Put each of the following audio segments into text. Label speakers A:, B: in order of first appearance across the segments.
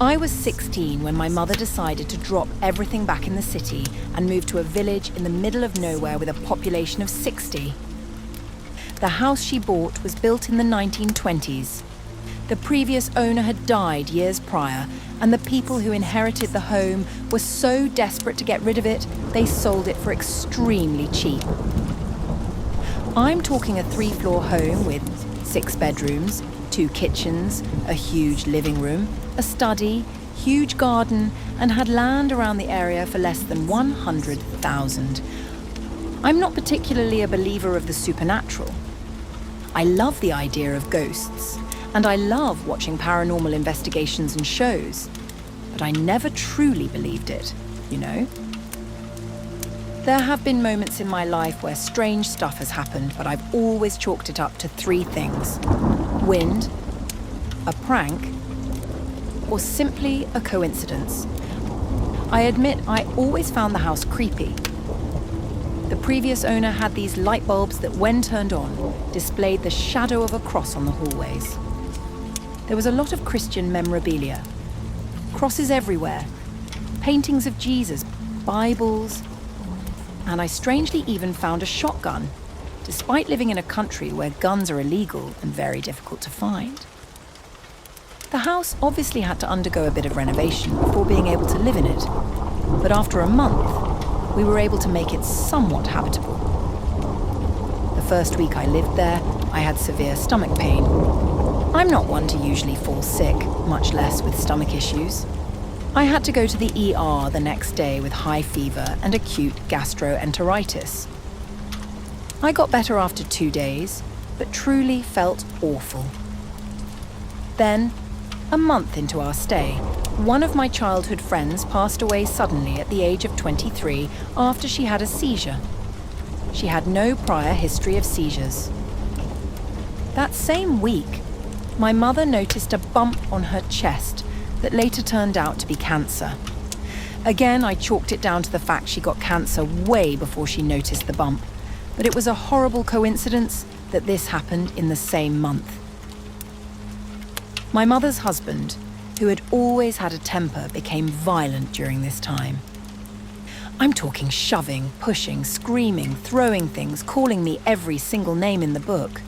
A: I was 16 when my mother decided to drop everything back in the city and move to a village in the middle of nowhere with a population of 60. The house she bought was built in the 1920s. The previous owner had died years prior, and the people who inherited the home were so desperate to get rid of it, they sold it for extremely cheap. I'm talking a 3-floor home with 6 bedrooms, 2 kitchens, a huge living room, a study, huge garden, and had land around the area for less than $100,000. I'm not particularly a believer of the supernatural. I love the idea of ghosts, and I love watching paranormal investigations and shows, but I never truly believed it, you know? There have been moments in my life where strange stuff has happened, but I've always chalked it up to 3 things: wind, a prank, or simply a coincidence. I admit I always found the house creepy. The previous owner had these light bulbs that, when turned on, displayed the shadow of a cross on the hallways. There was a lot of Christian memorabilia. Crosses everywhere, paintings of Jesus, Bibles, and I strangely even found a shotgun, despite living in a country where guns are illegal and very difficult to find. The house obviously had to undergo a bit of renovation before being able to live in it, but after a month, we were able to make it somewhat habitable. The first week I lived there, I had severe stomach pain. I'm not one to usually fall sick, much less with stomach issues. I had to go to the ER the next day with high fever and acute gastroenteritis. I got better after 2 days, but truly felt awful. Then, a month into our stay, one of my childhood friends passed away suddenly at the age of 23 after she had a seizure. She had no prior history of seizures. That same week, my mother noticed a bump on her chest that later turned out to be cancer. Again, I chalked it down to the fact she got cancer way before she noticed the bump, but it was a horrible coincidence that this happened in the same month. My mother's husband, who had always had a temper, became violent during this time. I'm talking shoving, pushing, screaming, throwing things, calling me every single name in the book.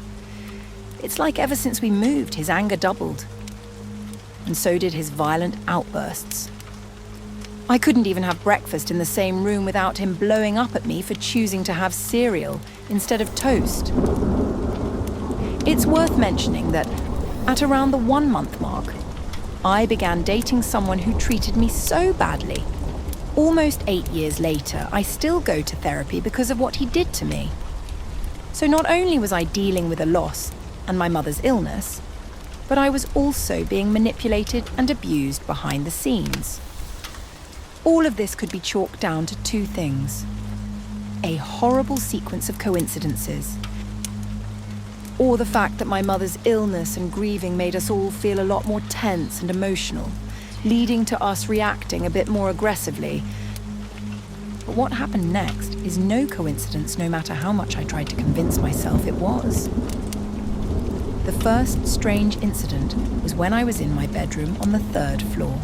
A: It's like ever since we moved, his anger doubled. And so did his violent outbursts. I couldn't even have breakfast in the same room without him blowing up at me for choosing to have cereal instead of toast. It's worth mentioning that at around the 1-month mark, I began dating someone who treated me so badly. Almost 8 years later, I still go to therapy because of what he did to me. So not only was I dealing with a loss and my mother's illness, but I was also being manipulated and abused behind the scenes. All of this could be chalked down to 2 things: a horrible sequence of coincidences, or the fact that my mother's illness and grieving made us all feel a lot more tense and emotional, leading to us reacting a bit more aggressively. But what happened next is no coincidence, no matter how much I tried to convince myself it was. The first strange incident was when I was in my bedroom on the 3rd floor.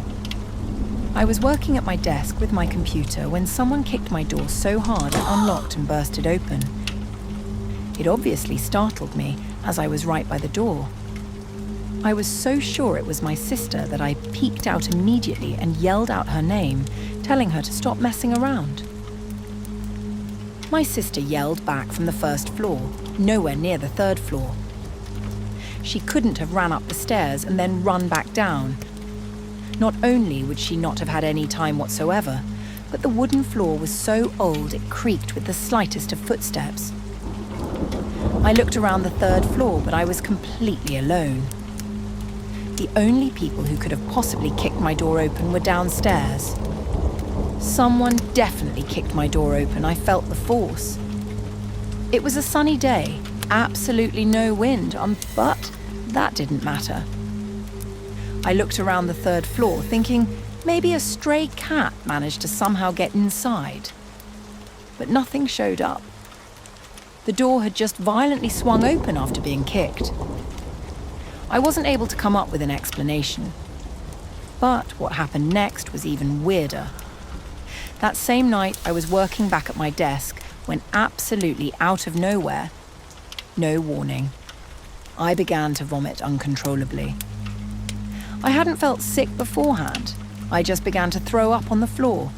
A: I was working at my desk with my computer when someone kicked my door so hard it unlocked and burst it open. It obviously startled me, as I was right by the door. I was so sure it was my sister that I peeked out immediately and yelled out her name, telling her to stop messing around. My sister yelled back from the 1st floor, nowhere near the 3rd floor. She couldn't have ran up the stairs and then run back down. Not only would she not have had any time whatsoever, but the wooden floor was so old it creaked with the slightest of footsteps. I looked around the 3rd floor, but I was completely alone. The only people who could have possibly kicked my door open were downstairs. Someone definitely kicked my door open. I felt the force. It was a sunny day, absolutely no wind, but that didn't matter. I looked around the 3rd floor, thinking maybe a stray cat managed to somehow get inside. But nothing showed up. The door had just violently swung open after being kicked. I wasn't able to come up with an explanation. But what happened next was even weirder. That same night, I was working back at my desk when absolutely out of nowhere, no warning, I began to vomit uncontrollably. I hadn't felt sick beforehand. I just began to throw up on the floor.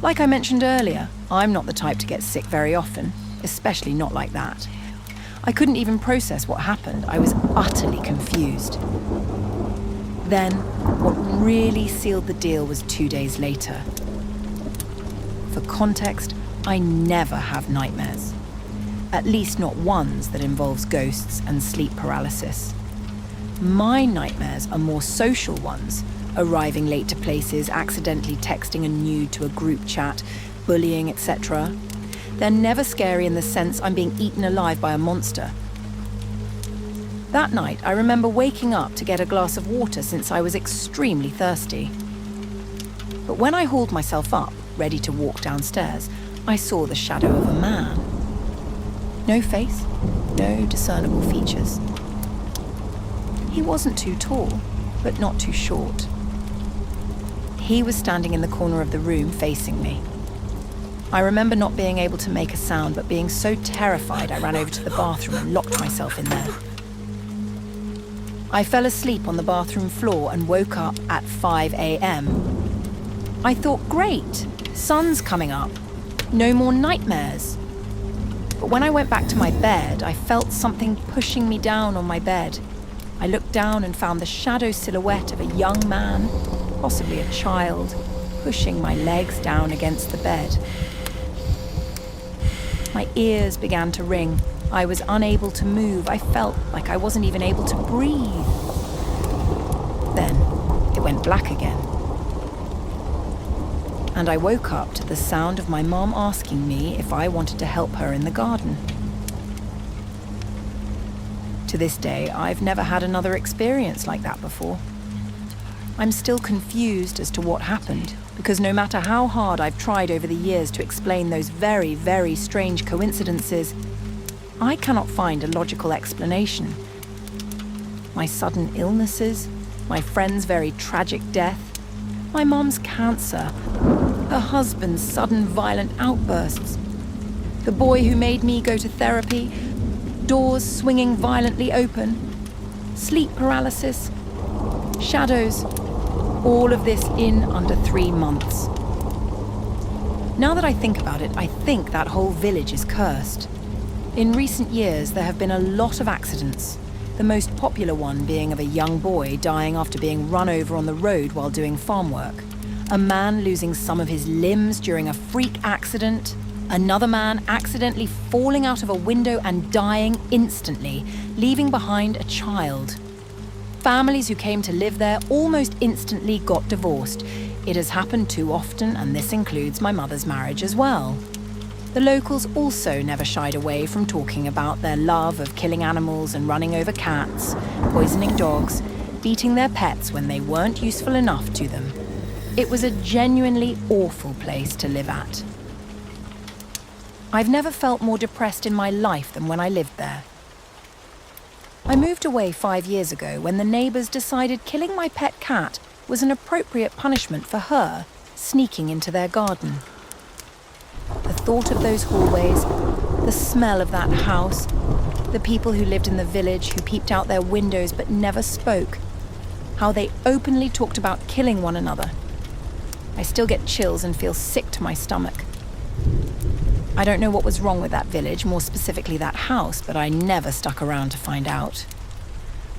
A: Like I mentioned earlier, I'm not the type to get sick very often, especially not like that. I couldn't even process what happened. I was utterly confused. Then, what really sealed the deal was 2 days later. For context, I never have nightmares. At least not ones that involves ghosts and sleep paralysis. My nightmares are more social ones, arriving late to places, accidentally texting a nude to a group chat, bullying, etc. They're never scary in the sense I'm being eaten alive by a monster. That night, I remember waking up to get a glass of water since I was extremely thirsty. But when I hauled myself up, ready to walk downstairs, I saw the shadow of a man. No face, no discernible features. He wasn't too tall, but not too short. He was standing in the corner of the room facing me. I remember not being able to make a sound, but being so terrified I ran over to the bathroom and locked myself in there. I fell asleep on the bathroom floor and woke up at 5 a.m. I thought, great, sun's coming up. No more nightmares. But when I went back to my bed, I felt something pushing me down on my bed. I looked down and found the shadow silhouette of a young man, possibly a child, pushing my legs down against the bed. My ears began to ring. I was unable to move. I felt like I wasn't even able to breathe. Then it went black again. And I woke up to the sound of my mom asking me if I wanted to help her in the garden. To this day, I've never had another experience like that before. I'm still confused as to what happened, because no matter how hard I've tried over the years to explain those very, very strange coincidences, I cannot find a logical explanation. My sudden illnesses, my friend's very tragic death, my mom's cancer, her husband's sudden violent outbursts, the boy who made me go to therapy, doors swinging violently open, sleep paralysis, shadows, all of this in under 3 months. Now that I think about it, I think that whole village is cursed. In recent years, there have been a lot of accidents, the most popular one being of a young boy dying after being run over on the road while doing farm work, a man losing some of his limbs during a freak accident, another man accidentally falling out of a window and dying instantly, leaving behind a child. Families who came to live there almost instantly got divorced. It has happened too often, and this includes my mother's marriage as well. The locals also never shied away from talking about their love of killing animals and running over cats, poisoning dogs, beating their pets when they weren't useful enough to them. It was a genuinely awful place to live at. I've never felt more depressed in my life than when I lived there. I moved away 5 years ago when the neighbours decided killing my pet cat was an appropriate punishment for her sneaking into their garden. The thought of those hallways, the smell of that house, the people who lived in the village who peeped out their windows but never spoke, how they openly talked about killing one another. I still get chills and feel sick to my stomach. I don't know what was wrong with that village, more specifically that house, but I never stuck around to find out.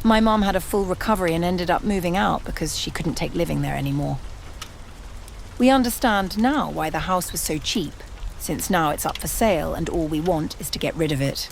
A: My mom had a full recovery and ended up moving out because she couldn't take living there anymore. We understand now why the house was so cheap, since now it's up for sale and all we want is to get rid of it.